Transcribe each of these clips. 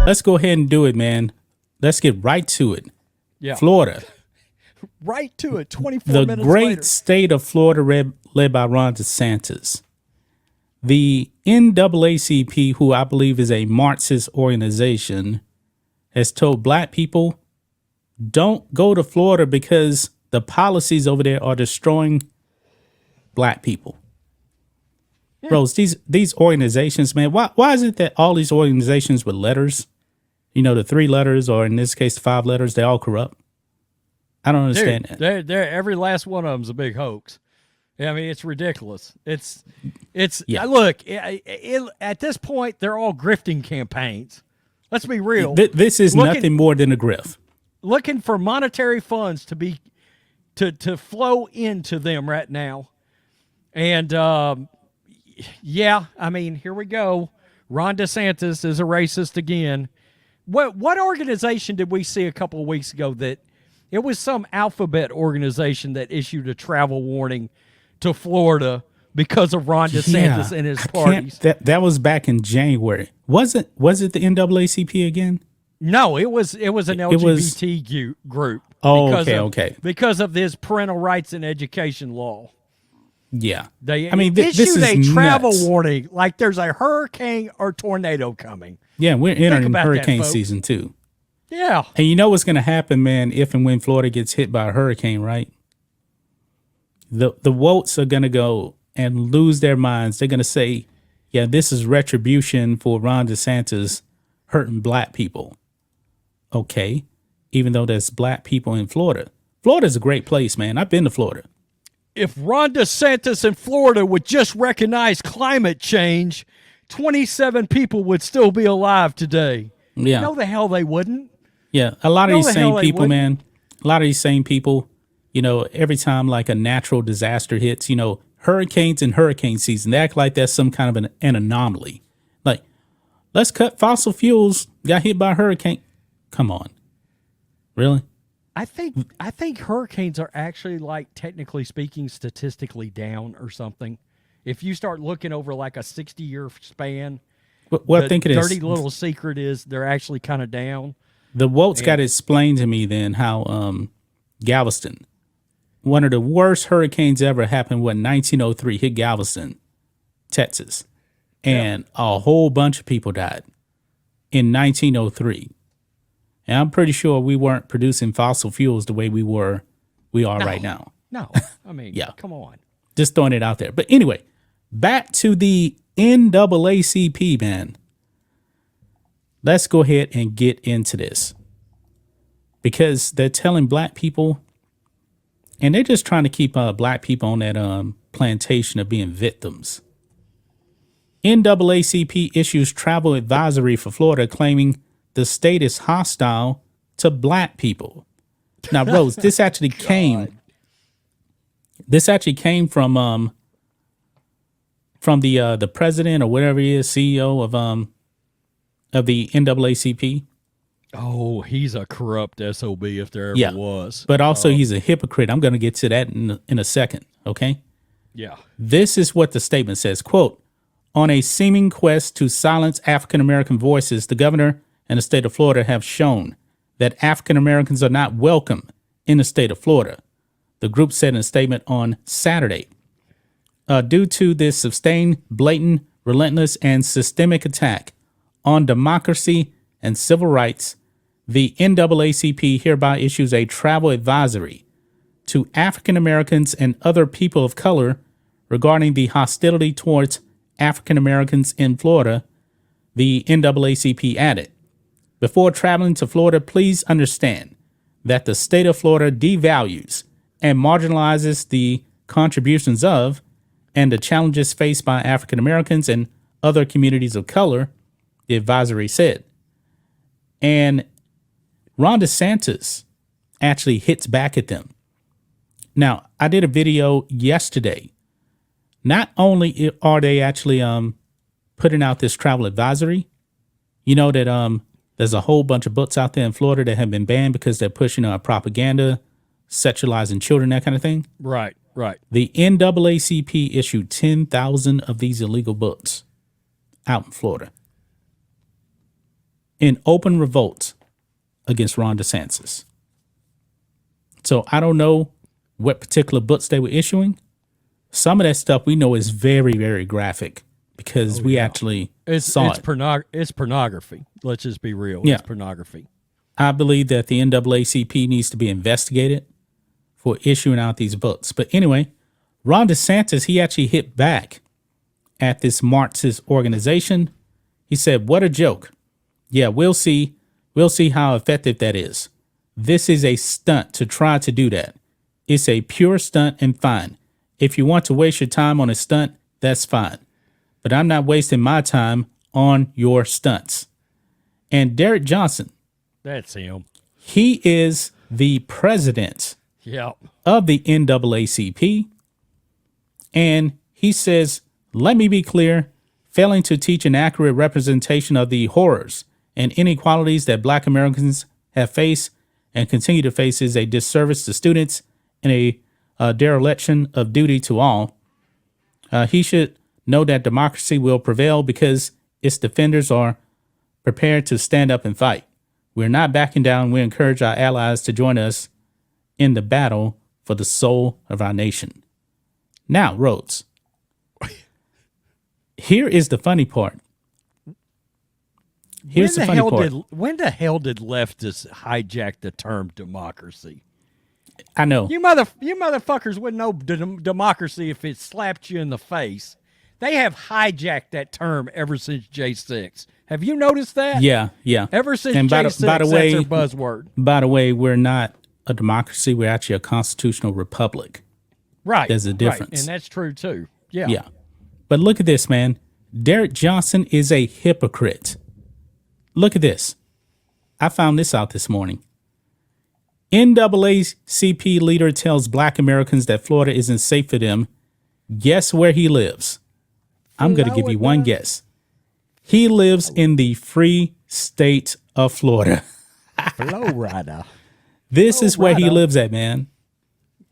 let's go ahead and do it, man. Let's get right to it. Yeah. Florida. Right to it. 24 The minutes great later. state of Florida, led by Ron DeSantis. The NAACP, who I believe is a Marxist organization, has told black people, don't go to Florida because the policies over there are destroying black people. Yeah. Bros, these organizations, man, why is it that all these organizations with letters, the 3 letters, or in this case, the 5 letters, they all corrupt? I don't understand that. They're, every last one of them's a big hoax. I mean, it's ridiculous. It's yeah. Look, at this point, they're all grifting campaigns. Let's be real. This is nothing more than a grift. Looking for monetary funds to flow into them right now. And, yeah, I mean, here we go. Ron DeSantis is a racist again. What organization did we see a couple of weeks ago that it was some alphabet organization that issued a travel warning to Florida because of Ron DeSantis and his parties? That was back in January. Was it the NAACP again? No, it was an LGBT group. Oh, okay. Because of this parental rights and education law. Yeah. They issued a travel warning like there's a hurricane or tornado coming. Yeah, we're entering hurricane season 2. Yeah. And you know what's going to happen, man, if and when Florida gets hit by a hurricane, right? The Wotes are going to go and lose their minds. They're going to say, yeah, this is retribution for Ron DeSantis hurting black people. Okay. Even though there's black people in Florida. Florida's a great place, man. I've been to Florida. If Ron DeSantis in Florida would just recognize climate change, 27 people would still be alive today. Yeah. No, the hell they wouldn't. Yeah. A lot of these same people, man, every time like a natural disaster hits, hurricanes and hurricane season, they act like that's some kind of an anomaly. Like, let's cut fossil fuels, got hit by a hurricane. Come on. Really? I think hurricanes are actually, like, technically speaking, statistically down or something. If you start looking over like a 60-year span, what I think it is, dirty little secret is they're actually kind of down. The Wotes got to explain to me then how Galveston, one of the worst hurricanes ever, happened when 1903 hit Galveston, Texas, and a whole bunch of people died in 1903. And I'm pretty sure we weren't producing fossil fuels the way we are right now. No, I mean, come on. Just throwing it out there. But anyway, back to the NAACP, man. Let's go ahead and get into this. Because they're telling black people, and they're just trying to keep black people on that plantation of being victims. NAACP issues travel advisory for Florida claiming the state is hostile to black people. Now, Rose, this actually came from the president or whatever he is, CEO of the NAACP. Oh, he's a corrupt SOB if there ever was. But also he's a hypocrite. I'm going to get to that in a second, okay? Yeah. This is what the statement says, quote, on a seeming quest to silence African-American voices, the governor and the state of Florida have shown that African-Americans are not welcome in the state of Florida, the group said in a statement on Saturday. Due to this sustained, blatant, relentless, and systemic attack on democracy and civil rights, the NAACP hereby issues a travel advisory to African Americans and other people of color regarding the hostility towards African Americans in Florida, the NAACP added. Before traveling to Florida, please understand that the state of Florida devalues and marginalizes the contributions of and the challenges faced by African Americans and other communities of color, the advisory said. And Ron DeSantis actually hits back at them. Now, I did a video yesterday. Not only are they actually putting out this travel advisory, you know that there's a whole bunch of books out there in Florida that have been banned because they're pushing propaganda, sexualizing children, that kind of thing. Right. The NAACP issued 10,000 of these illegal books out in Florida. in open revolt against Ron DeSantis. So I don't know what particular books they were issuing. Some of that stuff we know is very, very graphic because we actually saw it. It's pornography. Let's just be real. Yeah. It's pornography. I believe that the NAACP needs to be investigated for issuing out these books. But anyway, Ron DeSantis, he actually hit back at this Marxist organization. He said, "What a joke. Yeah, we'll see. We'll see how effective that is. This is a stunt to try to do that. It's a pure stunt and fine. If you want to waste your time on a stunt, that's fine. But I'm not wasting my time on your stunts." And Derek Johnson, That's him. he is the president Yeah. of the NAACP. And he says, "Let me be clear, failing to teach an accurate representation of the horrors and inequalities that Black Americans have faced and continue to face is a disservice to students and a dereliction of duty to all. He should know that democracy will prevail because its defenders are prepared to stand up and fight. We're not backing down. We encourage our allies to join us in the battle for the soul of our nation." Now, Rhodes, here is the funny part. Here's the funny part. When the hell did leftists hijack the term democracy? I know. You motherfuckers wouldn't know democracy if it slapped you in the face. They have hijacked that term ever since J6. Have you noticed that? Yeah. Ever since And by J6, the that's way, their buzzword. By the way, we're not a democracy. We're actually a constitutional republic. Right. There's a difference. Right. And that's true, too. Yeah. Yeah. But look at this, man. Derek Johnson is a hypocrite. Look at this. I found this out this morning. NAACP leader tells Black Americans that Florida isn't safe for them. Guess where he lives? I'm going to give you one guess. He lives in the free state of Florida. Florida. This is where he lives at, man.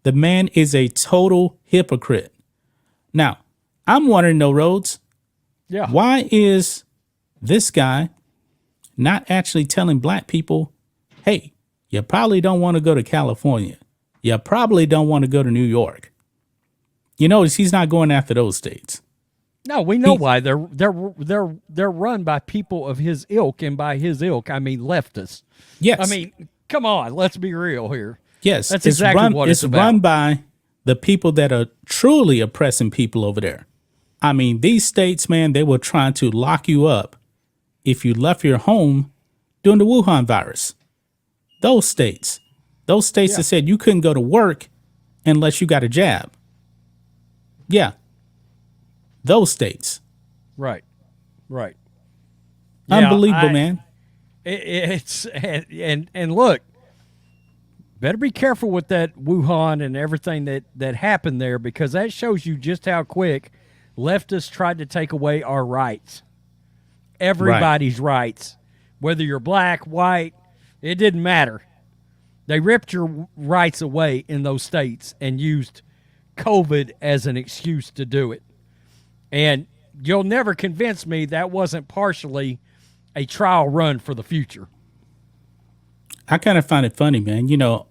The man is a total hypocrite. Now, I'm wondering, though, Rhodes, Yeah. why is this guy not actually telling Black people, hey, you probably don't want to go to California. You probably don't want to go to New York. You notice he's not going after those states. No, we know why. They're run by people of his ilk, and by his ilk, I mean leftists. Yes. I mean, come on, let's be real here. Yes, That's exactly what it's about. run by the people that are truly oppressing people over there. I mean, these states, man, they were trying to lock you up if you left your home during the Wuhan virus. Those states that said you couldn't go to work unless you got a jab. Yeah. Those states. Right. Unbelievable, man. It's and look, better be careful with that Wuhan and everything that happened there, because that shows you just how quick leftists tried to take away our rights. Everybody's rights. Whether you're black, white, it didn't matter. They ripped your rights away in those states and used COVID as an excuse to do it. And you'll never convince me that wasn't partially a trial run for the future. I kind of find it funny, man. You know,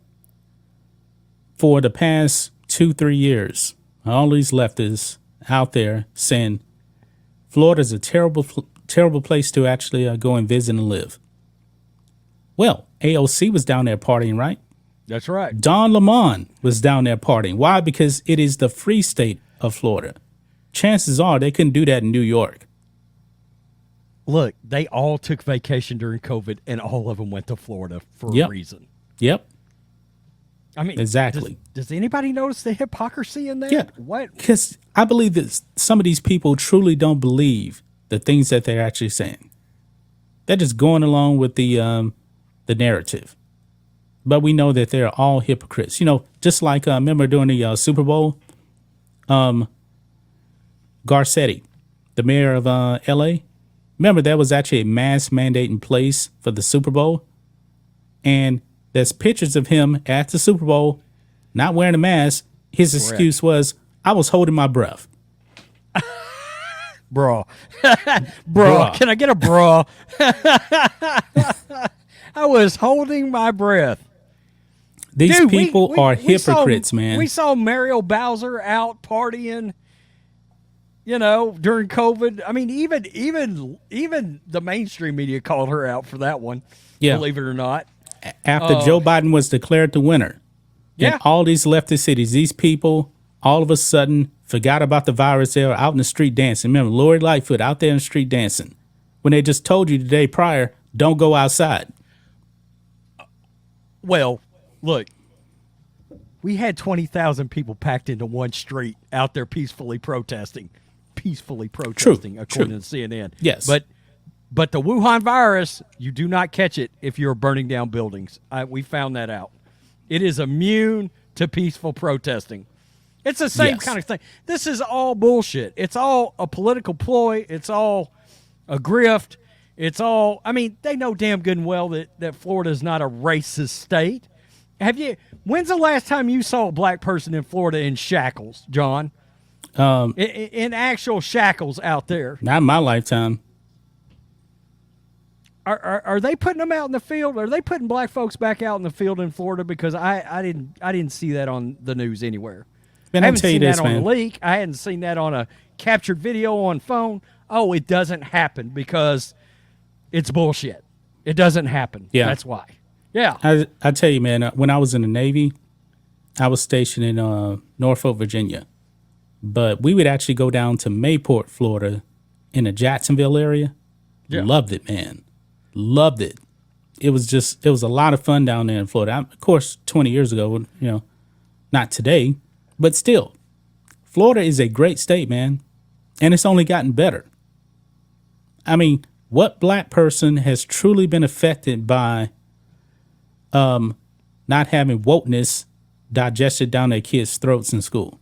for the past 2-3 years, all these leftists out there saying Florida's a terrible place to actually go and visit and live. Well, AOC was down there partying, right? That's right. Don Lemon was down there partying. Why? Because it is the free state of Florida. Chances are they couldn't do that in New York. Look, they all took vacation during COVID, and all of them went to Florida for a reason. Yep. I mean, exactly. Does anybody notice the hypocrisy in that? Yeah. What? Because I believe that some of these people truly don't believe the things that they're actually saying. They're just going along with the narrative. But we know that they're all hypocrites. You know, just like remember during the Super Bowl, Garcetti, the mayor of L.A., remember there was actually a mask mandate in place for the Super Bowl, and there's pictures of him at the Super Bowl not wearing a mask. His excuse was, I was holding my breath. Bruh. Bruh. Can I get a bruh? I was holding my breath. These Dude, people are we hypocrites, man. We saw Mario Bowser out partying, during COVID. I mean, even the mainstream media called her out for that one, believe it or not. After Joe Biden was declared the winner, in all these leftist cities, these people all of a sudden forgot about the virus. They were out in the street dancing. Remember, Lori Lightfoot out there in the street dancing when they just told you the day prior, don't go outside. Well, look, we had 20,000 people packed into one street out there peacefully protesting, according to CNN. Yes. But the Wuhan virus, you do not catch it if you're burning down buildings. We found that out. It is immune to peaceful protesting. It's the same kind of thing. This is all bullshit. It's all a political ploy. It's all a grift. It's all, I mean, they know damn good and well that Florida is not a racist state. When's the last time you saw a black person in Florida in shackles, John? In actual shackles out there? Not in my lifetime. Are they putting them out in the field? Are they putting black folks back out in the field in Florida? Because I didn't see that on the news anywhere. Man, I haven't seen that man. on a leak. I hadn't seen that on a captured video on phone. Oh, it doesn't happen because it's bullshit. It doesn't happen. Yeah. That's why. Yeah. I tell you, man, when I was in the Navy, I was stationed in Norfolk, Virginia. But we would actually go down to Mayport, Florida, in the Jacksonville area. Yeah. Loved it, man. Loved it. It was a lot of fun down there in Florida. Of course, 20 years ago, not today, but still, Florida is a great state, man. And it's only gotten better. I mean, what black person has truly been affected by not having wokeness digested down their kids' throats in school?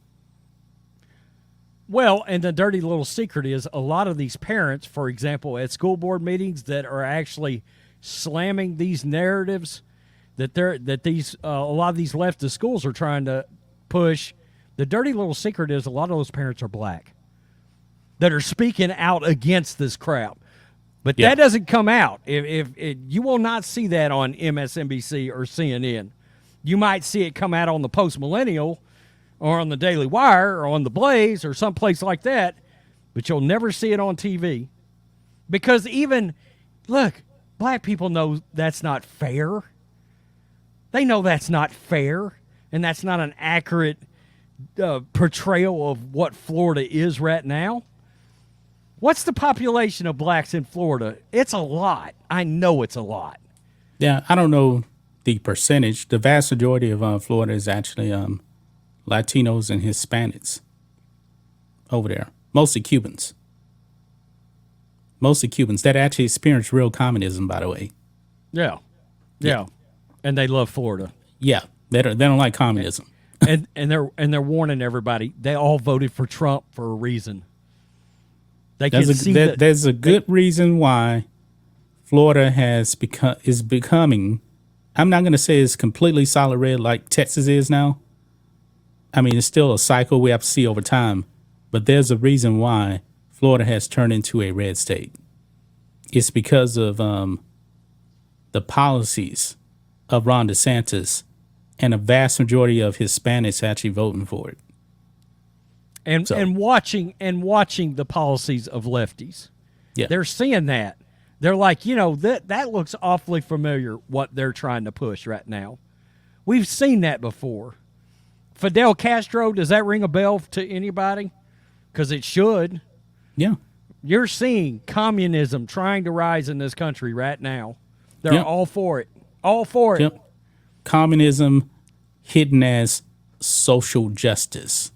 Well, and the dirty little secret is a lot of these parents, for example, at school board meetings that are actually slamming these narratives that a lot of these leftist schools are trying to push. The dirty little secret is a lot of those parents are black that are speaking out against this crap. But that doesn't come out. If you will not see that on MSNBC or CNN. You might see it come out on the Post Millennial or on the Daily Wire or on the Blaze or someplace like that, but you'll never see it on TV. Because look, black people know that's not fair. They know that's not fair, and that's not an accurate portrayal of what Florida is right now. What's the population of blacks in Florida? It's a lot. I know it's a lot. Yeah, I don't know the percentage. The vast majority of Florida is actually Latinos and Hispanics over there. Mostly Cubans. That actually experienced real communism, by the way. Yeah. And they love Florida. Yeah, they don't like communism. and they're warning everybody. They all voted for Trump for a reason. There's a good reason why Florida is becoming. I'm not going to say it's completely solid red like Texas is now. I mean, it's still a cycle we have to see over time, but there's a reason why Florida has turned into a red state. It's because of the policies of Ron DeSantis and a vast majority of Hispanics actually voting for it. And watching the policies of lefties. Yeah. They're seeing that. They're like, that looks awfully familiar, what they're trying to push right now. We've seen that before. Fidel Castro, does that ring a bell to anybody? Because it should. Yeah. You're seeing communism trying to rise in this country right now. They're all for it. All for it. Yep. Communism hidden as social justice.